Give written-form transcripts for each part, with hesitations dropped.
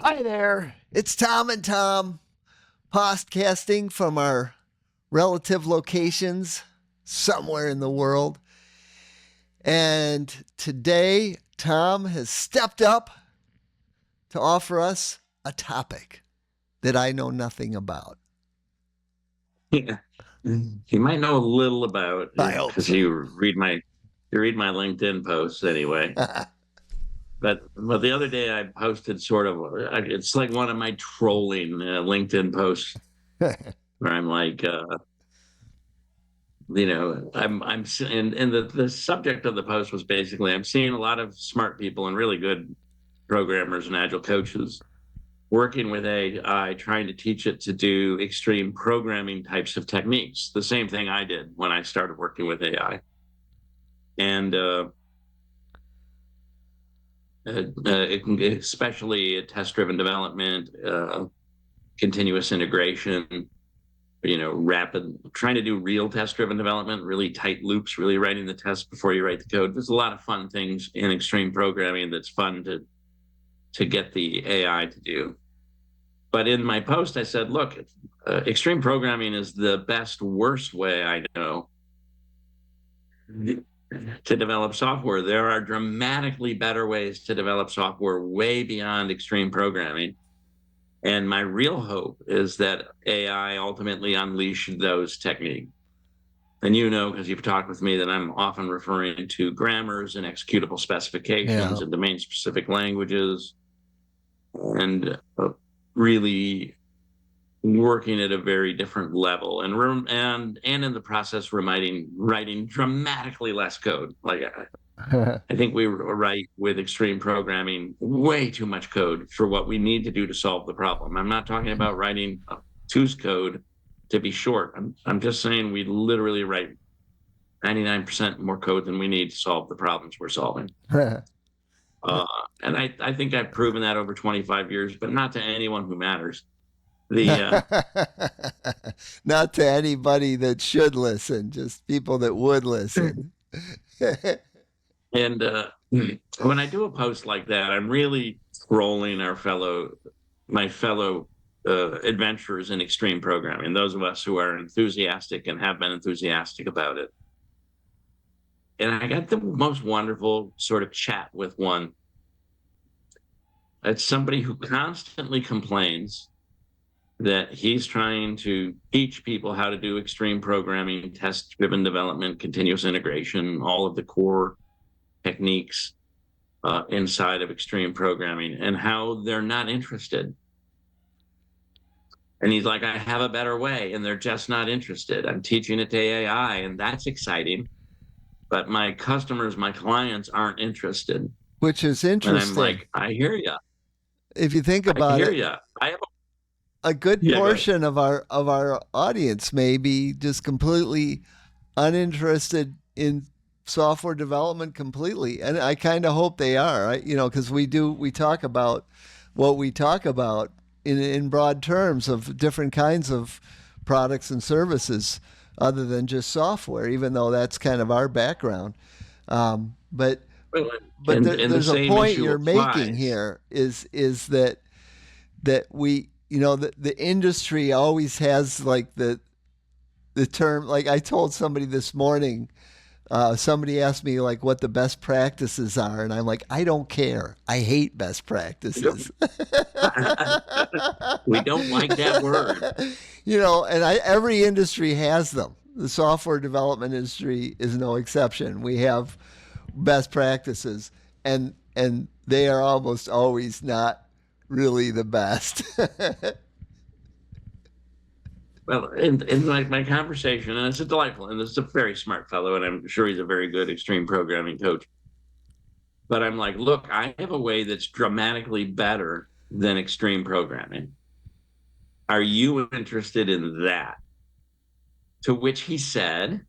Hi there. It's Tom and Tom, podcasting from our relative locations somewhere in the world. And today, Tom has stepped up to offer us a topic that I know nothing about. Yeah. You might know a little about I hope because so. you read my LinkedIn posts anyway. But the other day I posted sort of it's like one of my trolling LinkedIn posts where I'm like and the subject of the post was basically I'm seeing a lot of smart people and really good programmers and agile coaches working with AI, trying to teach it to do extreme programming types of techniques. The same thing I did when I started working with AI. And especially test-driven development, continuous integration, rapid, trying to do real test-driven development, really tight loops, really writing the test before you write the code. There's a lot of fun things in extreme programming that's fun to get the AI to do. But in my post, I said, look, extreme programming is the best, worst way I know to develop software. There are dramatically better ways to develop software way beyond extreme programming. And my real hope is that AI ultimately unleash those techniques. And because you've talked with me, that I'm often referring to grammars and executable specifications Yeah. and domain-specific languages, and really working at a very different level, and in the process writing dramatically less code. Like I think we write with extreme programming way too much code for what we need to do to solve the problem. I'm not talking about writing two's code to be short. I'm just saying we literally write 99% more code than we need to solve the problems we're solving. And I think I've proven that over 25 years, but not to anyone who matters. The Not to anybody that should listen, just people that would listen. And when I do a post like that, I'm really trolling my fellow adventurers in extreme programming, those of us who are enthusiastic and have been enthusiastic about it. And I got the most wonderful sort of chat with one. It's somebody who constantly complains that he's trying to teach people how to do extreme programming, test-driven development, continuous integration, all of the core techniques inside of extreme programming, and how they're not interested. And he's like, I have a better way, and they're just not interested. I'm teaching it to AI, and that's exciting. But my customers, my clients aren't interested. Which is And I'm interesting. like, I hear you. If you think I about hear it, you. I have a good Yeah, go ahead. portion of our audience may be just completely uninterested in software development completely, and I kind of hope they are. Because we talk about what we talk about in broad terms of different kinds of products and services other than just software, even though that's kind of our background. But Well, and the there's a same point issue you're making applies. here is that we the industry always has like the term, like I told somebody this morning. Somebody asked me like what the best practices are, and I'm like, I don't care. I hate best practices. We don't like that word. And every industry has them. The software development industry is no exception. We have best practices, and they are almost always not really the best. Well, in my conversation, and it's a delightful, and this is a very smart fellow, and I'm sure he's a very good extreme programming coach. But I'm like, look, I have a way that's dramatically better than extreme programming. Are you interested in that? To which he said,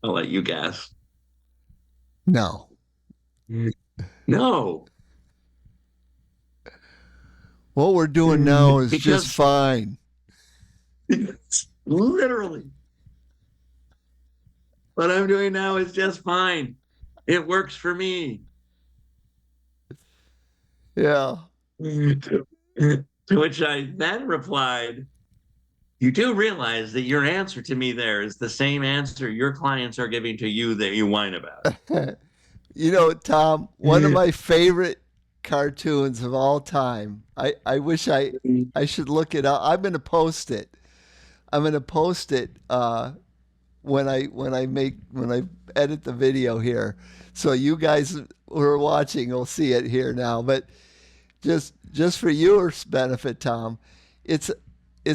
I'll let you guess. No. No, What we're doing now is just because fine. literally what I'm doing now is just fine. It works for me. Yeah. To which I then replied, you do realize that your answer to me there is the same answer your clients are giving to you that you whine about. You know, Tom, one of my favorite cartoons of all time. I wish I should look it up. I'm going to post it. I'm going to post it when I edit the video here, so you guys who are watching will see it here now. But just for your benefit, Tom, it's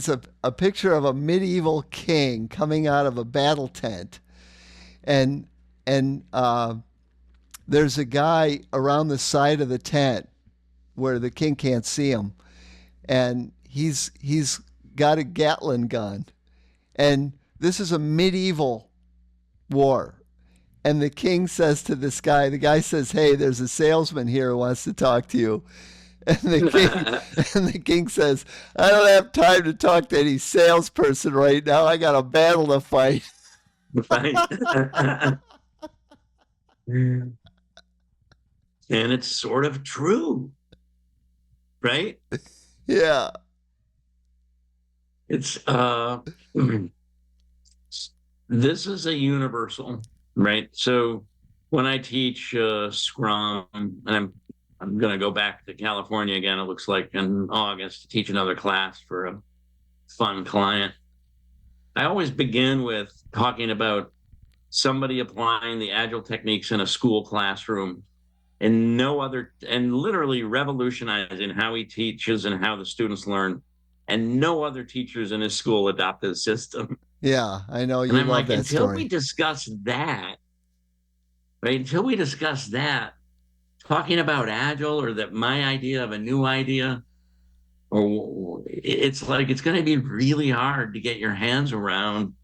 a picture of a medieval king coming out of a battle tent, and and there's a guy around the side of the tent where the king can't see him, and he's got a Gatling gun, and this is a medieval war. And the king says to this guy, the guy says, "Hey, there's a salesman here who wants to talk to you." And the king says, "I don't have time to talk to any salesperson right now. I got a battle to fight." Right. And it's sort of true, right? Yeah. It's this is a universal, right? So when I teach Scrum, and I'm going to go back to California again. It looks like in August to teach another class for a fun client. I always begin with talking about somebody applying the agile techniques in a school classroom and no other, and literally revolutionizing how he teaches and how the students learn. And no other teachers in his school adopt his system. Yeah, I know And you I'm love like, that until we story. discuss that, right? Until we discuss that, talking about agile or that my idea of a new idea, or it's like it's going to be really hard to get your hands around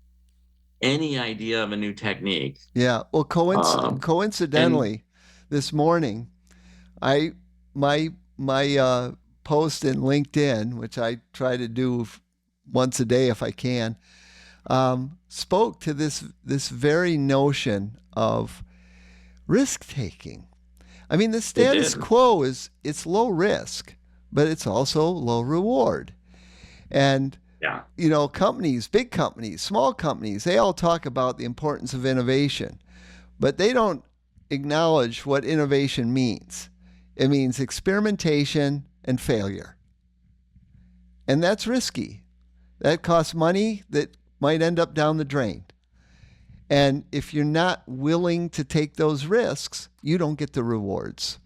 any idea of a new technique. Yeah. Well, Um, and coincidentally, this morning, I my post in LinkedIn, which I try to do once a day if I can, spoke to this very notion of risk taking. I mean, the it status did, quo is it's low risk, but it's also low reward. And yeah, you know, companies, big companies, small companies, they all talk about the importance of innovation, but they don't acknowledge what innovation means. It means experimentation and failure. And that's risky. That costs money that might end up down the drain. And if you're not willing to take those risks, you don't get the rewards.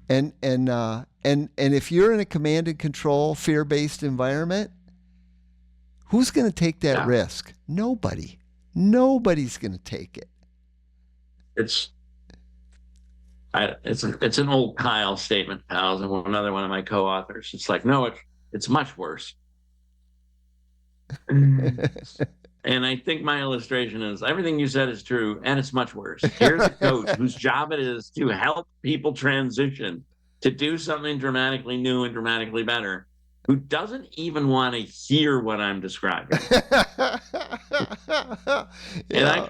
And if you're in a command and control, fear-based environment, who's going to take that yeah. risk? Nobody. Nobody's going to take it. It's it's an old Kyle statement, pals, and another one of my co-authors. It's like, no, it's much worse. And I think my illustration is everything you said is true, and it's much worse. Here's a coach whose job it is to help people transition to do something dramatically new and dramatically better, who doesn't even want to hear what I'm describing. And Yeah. I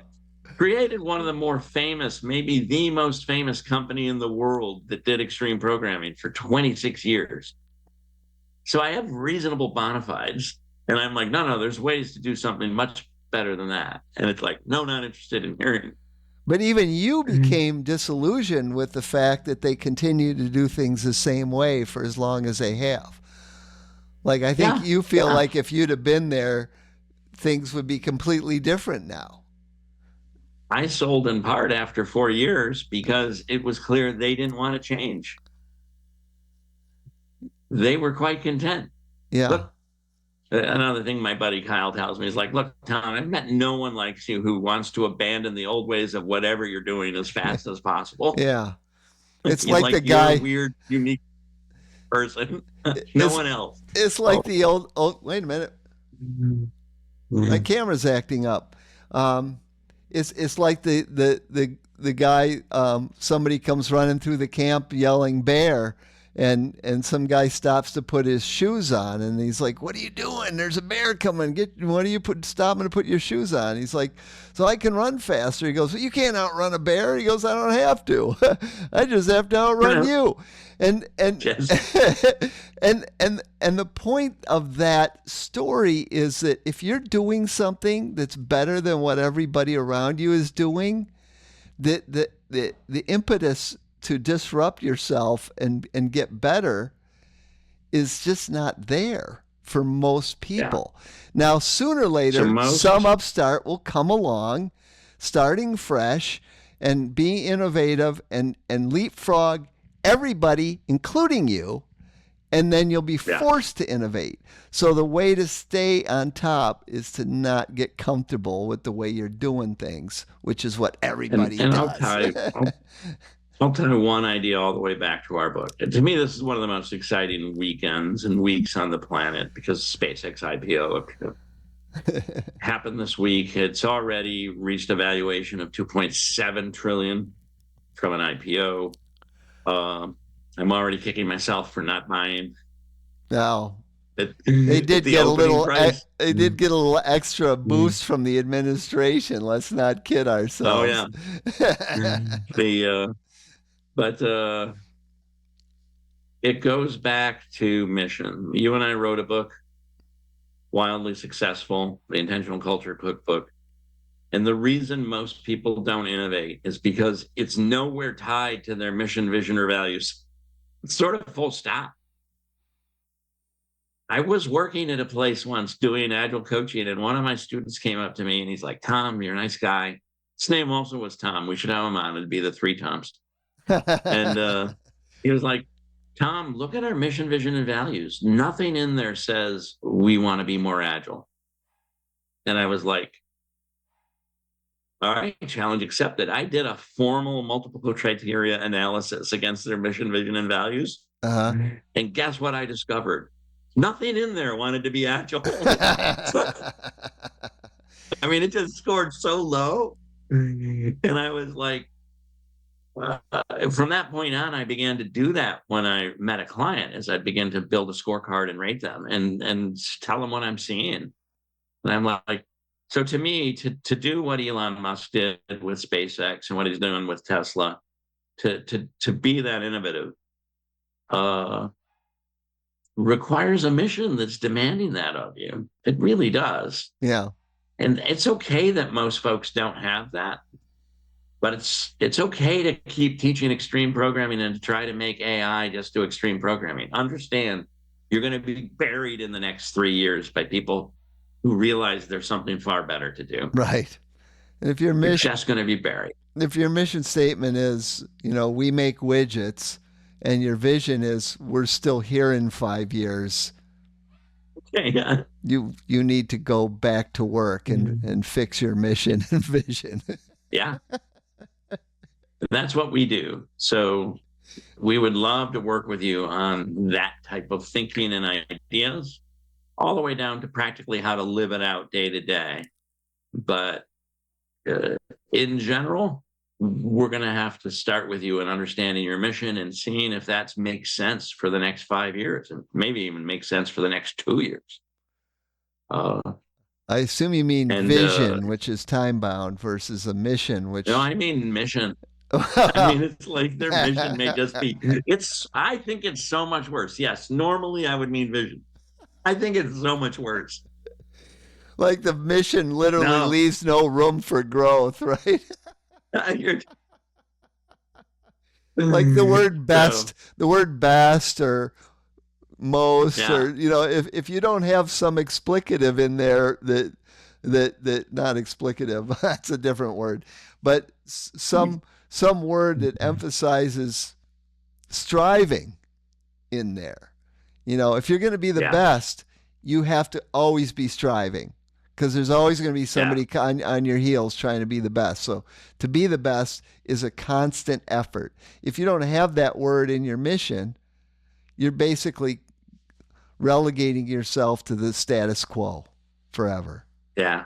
created one of the more famous, maybe the most famous company in the world that did extreme programming for 26 years. So I have reasonable bona fides. And I'm like, no, there's ways to do something much better than that. And it's like, no, not interested in hearing. But even you became disillusioned with the fact that they continue to do things the same way for as long as they have. Like, I think Yeah, you feel yeah. like if you'd have been there, things would be completely different now. I sold in part after 4 years because it was clear they didn't want to change. They were quite content. Yeah. Look, another thing my buddy Kyle tells me is like, look, Tom, I've met no one like you who wants to abandon the old ways of whatever you're doing as fast as possible. Yeah. It's You're like the like, you're a guy, weird, unique person. No it's, one else. it's Oh. like the old, oh, wait a minute. My camera's acting up. Um, it's like the guy. Somebody comes running through the camp yelling "bear," and some guy stops to put his shoes on, and he's like, "What are you doing? There's a bear coming. What are you stopping to put your shoes on?" He's like, "So I can run faster." He goes, well, "You can't outrun a bear." He goes, "I don't have to. I just have to outrun you." And Yes. and the point of that story is that if you're doing something that's better than what everybody around you is doing, the impetus to disrupt yourself and get better is just not there for most Yeah. people. Now, sooner or So later, some most, upstart will come along, starting fresh and being innovative and leapfrog everybody, including you, and then you'll be yeah. forced to innovate. So the way to stay on top is to not get comfortable with the way you're doing things, which is what everybody And does. I'll tell you one idea all the way back to our book. And to me, this is one of the most exciting weekends and weeks on the planet because SpaceX IPO happened this week. It's already reached a valuation of 2.7 trillion from an IPO. I'm already kicking myself for not buying Now, at, they at did the get a opening little price. they did get a little extra boost from the administration. Let's not kid Oh ourselves. yeah. The but it goes back to mission. You and I wrote a book, wildly successful, the Intentional Culture Cookbook. And the reason most people don't innovate is because it's nowhere tied to their mission, vision, or values. It's sort of full stop. I was working at a place once doing agile coaching, and one of my students came up to me and he's like, "Tom, you're a nice guy." His name also was Tom. We should have him on. It'd be the three Toms. And he was like, "Tom, look at our mission, vision, and values. Nothing in there says we want to be more agile." And I was like, "All right, challenge accepted." I did a formal multiple criteria analysis against their mission, vision, and values. Uh-huh. And guess what I discovered? Nothing in there wanted to be agile. I mean, it just scored so low. And I was like, from that point on, I began to do that when I met a client, as I began to build a scorecard and rate them and tell them what I'm seeing. And I'm like, so to me, to do what Elon Musk did with SpaceX and what he's doing with Tesla, to be that innovative, requires a mission that's demanding that of you. It really does. Yeah. And it's okay that most folks don't have that, but it's okay to keep teaching extreme programming and to try to make AI just do extreme programming. Understand you're going to be buried in the next 3 years by people who realize there's something far better to do. Right. And You're just going to be buried. if your mission statement is, we make widgets, and your vision is we're still here in 5 years, Yeah. you need to go back to work and fix your mission and vision. Yeah. That's what we do. So we would love to work with you on that type of thinking and ideas, all the way down to practically how to live it out day to day. But in general, we're going to have to start with you and understanding your mission and seeing if that makes sense for the next 5 years and maybe even makes sense for the next 2 years. I assume you mean And vision, which is time bound, versus a mission, which. no, I mean mission. I mean, it's like their mission may just be, I think it's so much worse. Yes, normally I would mean vision. I think it's so much worse. Like the mission literally No. leaves no room for growth, right? Like the word best, or most, Yeah. or if you don't have some explicative in there that not explicative, that's a different word, but some word that emphasizes striving in there. If you're going to be the Yeah. best, you have to always be striving, because there's always going to be somebody on your heels trying to be the best. So to be the best is a constant effort. If you don't have that word in your mission, you're basically relegating yourself to the status quo forever. Yeah.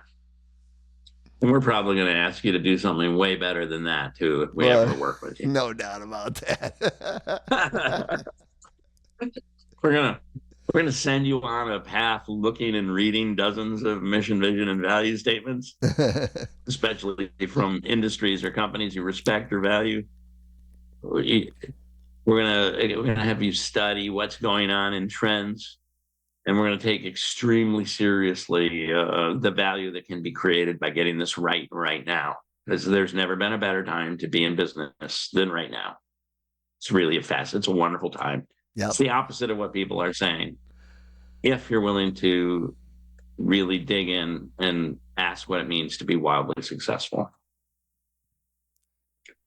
And we're probably going to ask you to do something way better than that, too, if we ever work with you. No doubt about that. We're gonna we're gonna send you on a path looking and reading dozens of mission, vision, and value statements, especially from industries or companies you respect or value. We're gonna have you study what's going on in trends, and we're gonna take extremely seriously the value that can be created by getting this right now. Because there's never been a better time to be in business than right now. It's really it's a wonderful time. It's Yep. the opposite of what people are saying. If you're willing to really dig in and ask what it means to be wildly successful.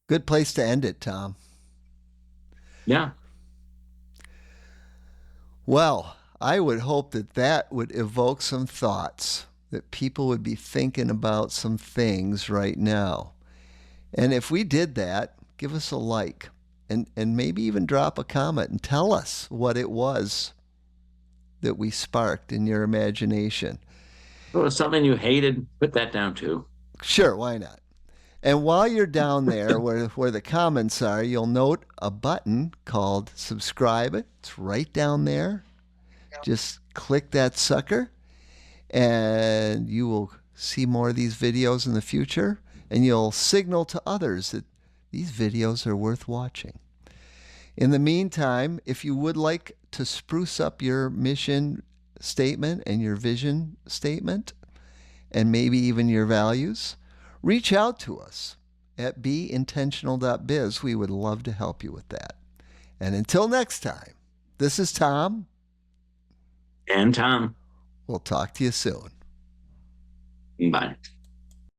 Good place to end it, Tom. Yeah. Well, I would hope that that would evoke some thoughts, that people would be thinking about some things right now. And if we did that, give us a like and maybe even drop a comment and tell us what it was that we sparked in your imagination. If it was something you hated, put that down too. Sure, why not? And while you're down there where the comments are, you'll note a button called subscribe. It's right down there. Just click that sucker and you will see more of these videos in the future, and you'll signal to others that these videos are worth watching. In the meantime, if you would like to spruce up your mission statement and your vision statement, and maybe even your values, reach out to us at beintentional.biz. We would love to help you with that. And until next time, this is Tom. And Tom, We'll talk to you soon. bye.